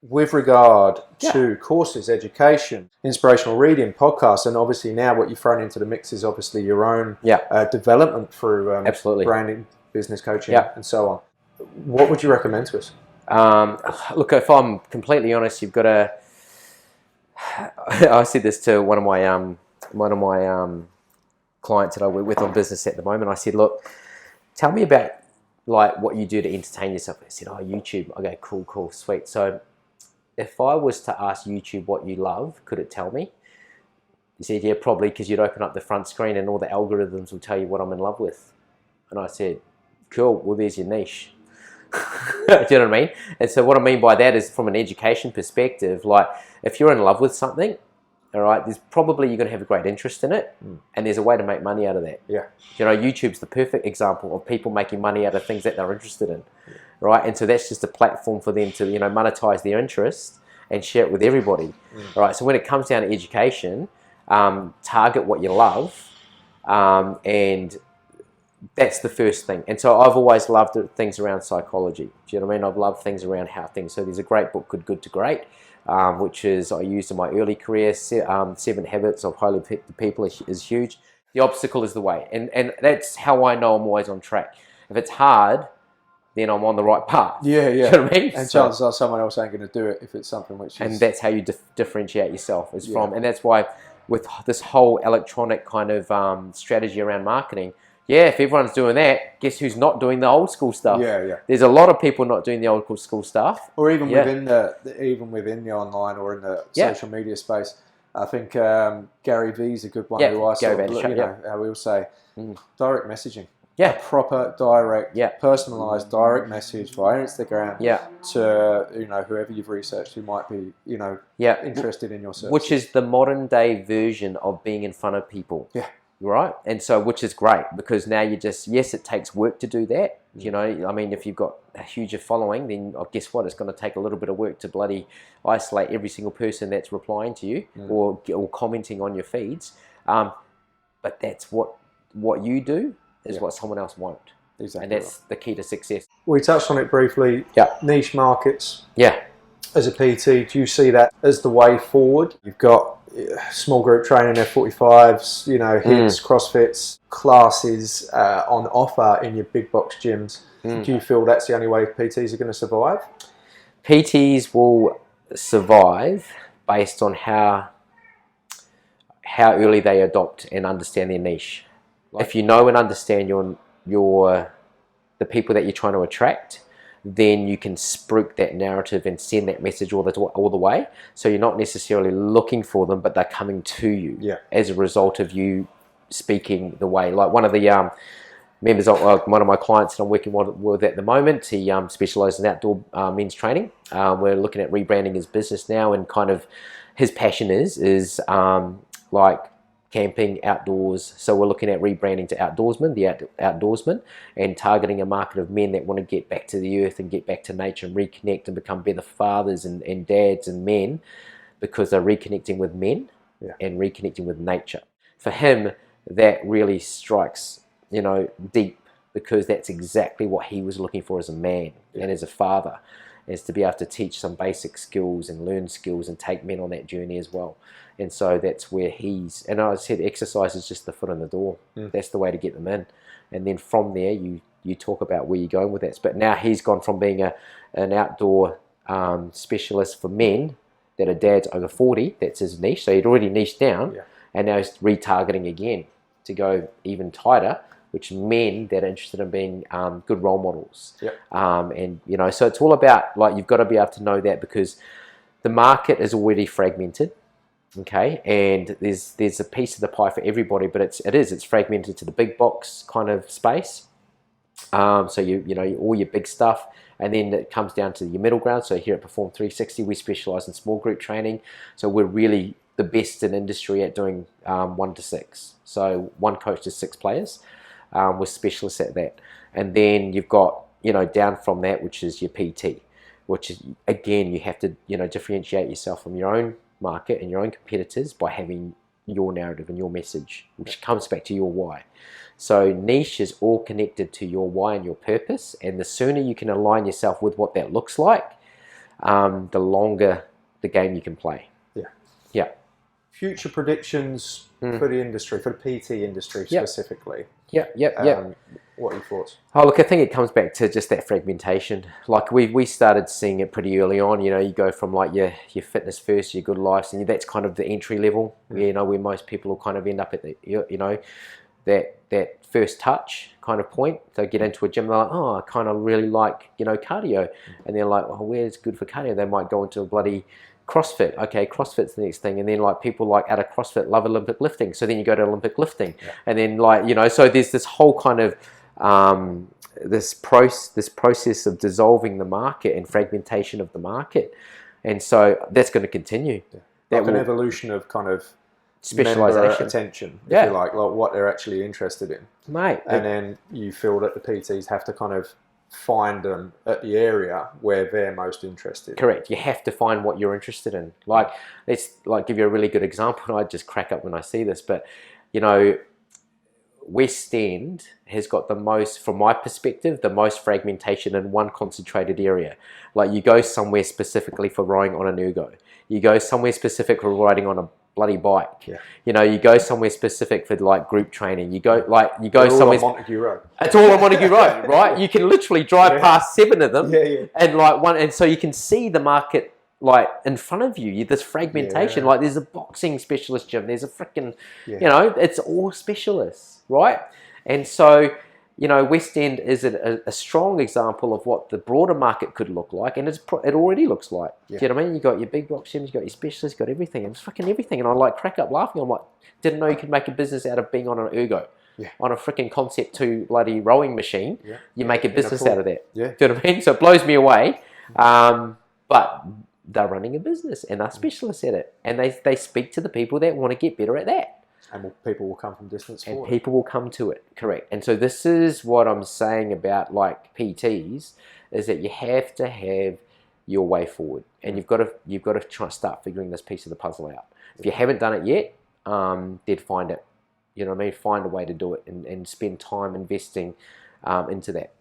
With regard Yeah. to courses, education, inspirational reading, podcasts, and obviously now what you've thrown into the mix is obviously your own development through Absolutely. branding, business coaching, Yeah. and so on. What would you recommend to us? Look, if I'm completely honest, you've got to. I said this to one of my clients that I work with on business at the moment. I said, look, tell me about like what you do to entertain yourself. They said, oh, YouTube. I go, cool, sweet. So if I was to ask YouTube what you love, could it tell me? He said, yeah, probably, because you'd open up the front screen and all the algorithms will tell you what I'm in love with. And I said, cool, well, there's your niche. Do you know what I mean? And so what I mean by that is from an education perspective, like if you're in love with something, all right, there's probably you're going to have a great interest in it, and there's a way to make money out of that. Yeah. You know, YouTube's the perfect example of people making money out of things that they're interested in, right? And so that's just a platform for them to, you know, monetize their interest and share it with everybody. All right. So when it comes down to education, target what you love, and that's the first thing. And so I've always loved things around psychology. Do you know what I mean? I've loved things around how things. So there's a great book, Good to Great, which is I used in my early career. 7 Habits of Highly Effective People is huge. The obstacle is the way, and that's how I know I'm always on track. If it's hard, then I'm on the right path. Yeah. You know what I mean? And chances are someone else ain't going to do it if it's something which is... And that's how you differentiate yourself is from. And that's why with this whole electronic kind of strategy around marketing, if everyone's doing that, guess who's not doing the old school stuff? Yeah. There's a lot of people not doing the old school stuff. Or even within the online or in the social media space. I think Gary Vee's a good one who I sort of, how we'll say, direct messaging. Yeah. A proper, direct, personalised direct message via Instagram to, you know, whoever you've researched who might be, you know, interested in your service. Which is the modern day version of being in front of people. Yeah. Right? And so, which is great because now you just, yes, it takes work to do that. You know, I mean, if you've got a huge following, then guess what? It's going to take a little bit of work to bloody isolate every single person that's replying to you or commenting on your feeds. But that's what you do is what someone else won't. Exactly. And that's the key to success. We touched on it briefly. Yeah. Niche markets. Yeah. As a PT, do you see that as the way forward? You've got small group training, F45s, you know, HIITs, CrossFits, classes on offer in your big box gyms. Do you feel that's the only way PTs are going to survive? PTs will survive based on how early they adopt and understand their niche. If you know and understand the people that you're trying to attract, then you can spruik that narrative and send that message all the way. So you're not necessarily looking for them, but they're coming to you as a result of you speaking the way. Like one of the members of one of my clients that I'm working with at the moment, he specialises in outdoor men's training. We're looking at rebranding his business now, and kind of his passion is like camping, outdoors. So we're looking at rebranding to outdoorsman, the outdoorsman, and targeting a market of men that want to get back to the earth and get back to nature and reconnect and become better fathers and dads and men, because they're reconnecting with men and reconnecting with nature. For him, that really strikes, you know, deep, because that's exactly what he was looking for as a man and as a father, is to be able to teach some basic skills and learn skills and take men on that journey as well. And so that's where and I said exercise is just the foot in the door. That's the way to get them in. And then from there, you talk about where you're going with that. But now he's gone from being an outdoor specialist for men that are dads over 40, that's his niche. So he'd already niched down, and now he's retargeting again to go even tighter, which men that are interested in being good role models. And, you know, so it's all about, like, you've got to be able to know that, because the market is already fragmented. Okay, and there's a piece of the pie for everybody, but it's fragmented to the big box kind of space. So you know all your big stuff, and then it comes down to your middle ground. So here at Perform 360, we specialize in small group training. So we're really the best in industry at doing 1 to 6. So 1 coach to 6 players. We're specialists at that. And then you've got, you know, down from that, which is your PT, which is, again, you have to, you know, differentiate yourself from your own market and your own competitors by having your narrative and your message, which comes back to your why. So niche is all connected to your why and your purpose, and the sooner you can align yourself with what that looks like, the longer the game you can play. Yeah. Yeah. Future predictions for the industry, for the PT industry specifically. Yeah. What are your thoughts? Oh, look, I think it comes back to just that fragmentation. Like we started seeing it pretty early on. You know, you go from like your fitness first, your good life, and that's kind of the entry level. You know, where most people will kind of end up at the, you know, that first touch kind of point. So get into a gym, they're like, oh, I kind of really like, you know, cardio, and they're like, well, where's good for cardio? They might go into a bloody CrossFit. Okay, CrossFit's the next thing, and then like people like out of CrossFit love Olympic lifting, so then you go to Olympic lifting, and then like, you know, so there's this whole kind of this process of dissolving the market and fragmentation of the market, and so that's going to continue. Like an evolution of kind of specialization, attention, if you like what they're actually interested in, mate. And then you feel that the PTs have to kind of find them at the area where they're most interested. Correct. You have to find what you're interested in. Like, let's like give you a really good example. And I just crack up when I see this, but you know, West End has got the most, from my perspective, the most fragmentation in one concentrated area. Like you go somewhere specifically for riding on an ergo. You go somewhere specific for riding on a bloody bike. You know, you go somewhere specific for like group training. You go somewhere. On Montague Road. It's all on Montague Road, right? You can literally drive past 7 of them, and like one, and so you can see the market like in front of you. This fragmentation. Like there's a boxing specialist gym. There's a freaking, you know, it's all specialists, right? And so, you know, West End is a strong example of what the broader market could look like, and it already looks like. Do you know what I mean? You got your big box gyms, you got your specialists, you got everything. It's fucking everything, and I like crack up laughing. I'm like, didn't know you could make a business out of being on an ergo, on a freaking Concept 2 bloody rowing machine. You make a business out of that. Do you know what I mean? So it blows me away. But they're running a business, and they're specialists at it, and they speak to the people that want to get better at that. And people will come from distance for it. And people will come to it, correct. And so this is what I'm saying about like PTs, is that you have to have your way forward, and you've got to try to start figuring this piece of the puzzle out. If you haven't done it yet, then find it. You know what I mean? Find a way to do it, and spend time investing into that.